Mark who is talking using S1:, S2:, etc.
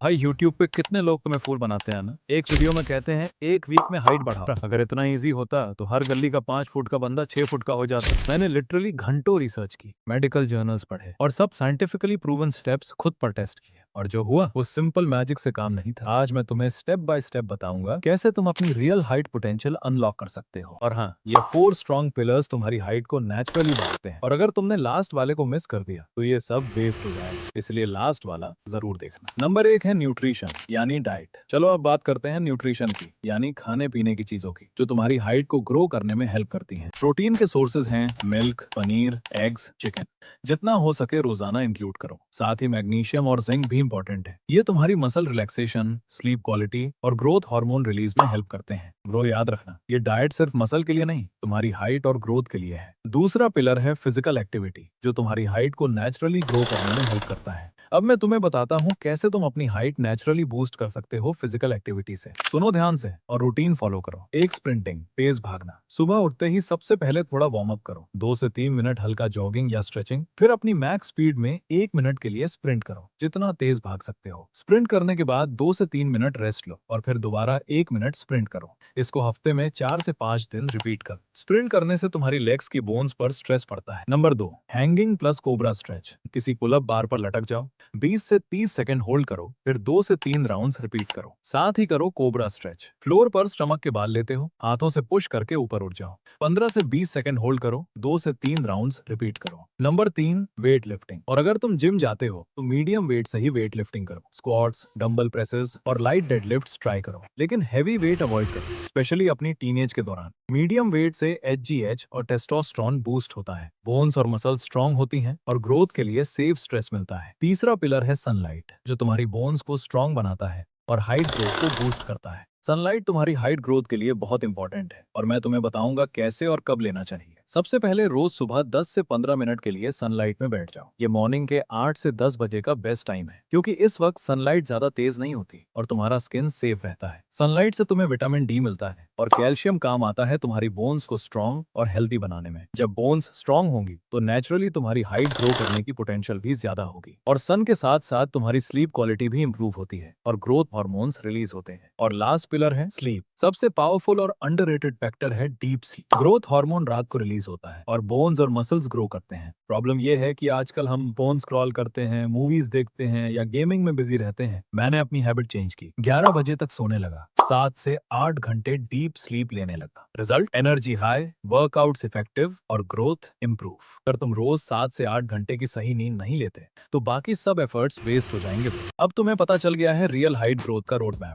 S1: भाई यूट्यूब पे कितने लोग तुम्हें फूल बनाते हैं ना। एक वीडियो में कहते हैं एक वीक में हाइट बढ़ाओ। अगर इतना इजी होता तो हर गली का 5 फुट का बंदा 6 फुट का हो जाता। मैंने लिटरली घंटों रिसर्च की, मेडिकल जर्नल्स पढ़े और सब साइंटिफिकली प्रूवन स्टेप्स खुद पर टेस्ट किए, और जो हुआ वो सिंपल मैजिक से काम नहीं था। आज मैं तुम्हें स्टेप बाय स्टेप बताऊंगा कैसे तुम अपनी रियल हाइट पोटेंशियल अनलॉक कर सकते हो। और हाँ, ये 4 स्ट्रॉन्ग पिलर्स तुम्हारी हाइट को नेचुरली बढ़ाते हैं, और अगर तुमने लास्ट वाले को मिस कर दिया तो ये सब वेस्ट हो जाएगा। इसलिए लास्ट वाला जरूर देखना। नंबर 1 है न्यूट्रिशन यानी डाइट। चलो अब बात करते हैं न्यूट्रिशन की, यानी खाने पीने की चीजों की जो तुम्हारी हाइट को ग्रो करने में हेल्प करती हैं। प्रोटीन के सोर्सेज हैं मिल्क, पनीर, एग्स, चिकन। जितना हो सके रोजाना इंक्लूड करो। साथ ही मैग्नीशियम और जिंक भी इंपॉर्टेंट है। ये तुम्हारी मसल रिलैक्सेशन, स्लीप क्वालिटी और ग्रोथ हार्मोन रिलीज में हेल्प करते हैं। ब्रो याद रखना, ये डाइट सिर्फ मसल के लिए नहीं, तुम्हारी हाइट और ग्रोथ के लिए है। दूसरा पिलर है फिजिकल एक्टिविटी, जो तुम्हारी हाइट को नेचुरली ग्रो करने में हेल्प करता है। अब मैं तुम्हें बताता हूँ कैसे तुम अपनी हाइट नेचुरली बूस्ट कर सकते हो फिजिकल एक्टिविटी से। सुनो ध्यान से और रूटीन फॉलो करो। एक स्प्रिंटिंग, तेज भागना। सुबह उठते ही सबसे पहले थोड़ा वार्म अप करो, 2 से 3 मिनट हल्का जॉगिंग या स्ट्रेचिंग, फिर अपनी मैक्स स्पीड में 1 मिनट के लिए स्प्रिंट करो, जितना तेज भाग सकते हो। स्प्रिंट करने के बाद 2 से 3 मिनट रेस्ट लो और फिर दोबारा 1 मिनट स्प्रिंट करो। इसको हफ्ते में 4 से 5 दिन रिपीट कर। स्प्रिंट करने से तुम्हारी लेग्स की बोन्स पर स्ट्रेस पड़ता है। Number 2, hanging plus cobra stretch. किसी पुलअप बार पर लटक जाओ, 20 से 30 सेकंड होल्ड करो, फिर 2 से 3 राउंड्स रिपीट करो। साथ ही करो कोबरा स्ट्रेच। फ्लोर पर स्टमक के बाल लेते हो, हाथों से पुश करके ऊपर उठ जाओ, 15 से 20 सेकंड होल्ड करो, 2 से 3 राउंड्स रिपीट करो। Number 3, weight lifting. और अगर तुम जिम जाते हो तो मीडियम वेट से ही वेट लिफ्टिंग करो। स्क्वाट्स, डंबल प्रेसेस और लाइट डेडलिफ्ट्स ट्राई करो, लेकिन हैवी वेट अवॉइड करो, स्पेशली अपनी टीनेज के दौरान। मीडियम वेट से एचजीएच और टेस्टोस्टेरोन बूस्ट होता है, बोन्स और मसल्स स्ट्रांग होती हैं और ग्रोथ के लिए सेफ स्ट्रेस मिलता है। तीसरा पिलर है सनलाइट, जो तुम्हारी बोन्स को स्ट्रांग बनाता है और हाइट ग्रोथ को बूस्ट करता है। सनलाइट तुम्हारी हाइट ग्रोथ के लिए बहुत इंपॉर्टेंट है, और मैं तुम्हें बताऊंगा कैसे और कब लेना चाहिए। सबसे पहले रोज सुबह 10 से 15 मिनट के लिए सनलाइट में बैठ जाओ। ये मॉर्निंग के 8 से 10 बजे का बेस्ट टाइम है, क्योंकि इस वक्त सनलाइट ज्यादा तेज नहीं होती और तुम्हारा स्किन सेफ रहता है। सनलाइट से तुम्हें विटामिन डी मिलता है और कैल्शियम काम आता है तुम्हारी बोन्स को स्ट्रांग और हेल्दी बनाने में। जब बोन्स स्ट्रांग होंगी तो नेचुरली तुम्हारी हाइट ग्रो करने की पोटेंशियल भी ज्यादा होगी, और सन के साथ साथ तुम्हारी स्लीप क्वालिटी भी इंप्रूव होती है और ग्रोथ हार्मोन्स रिलीज होते हैं। और लास्ट पिलर है स्लीप। सबसे पावरफुल और अंडररेटेड फैक्टर है डीप स्लीप। ग्रोथ हार्मोन रात को रिलीज होता है और बोन्स और मसल्स ग्रो करते हैं। प्रॉब्लम यह है कि आजकल हम फोन स्क्रॉल करते हैं, मूवीज देखते हैं या गेमिंग में बिजी रहते हैं। मैंने अपनी हैबिट चेंज की, 11 बजे तक सोने लगा, 7 से 8 घंटे डीप स्लीप लेने लगा। Result, energy high, workouts effective और ग्रोथ इंप्रूव। अगर तुम रोज 7 से 8 घंटे की सही नींद नहीं लेते तो बाकी सब एफर्ट्स वेस्ट हो जाएंगे। अब तुम्हें पता चल गया है रियल हाइट ग्रोथ का रोड मैप।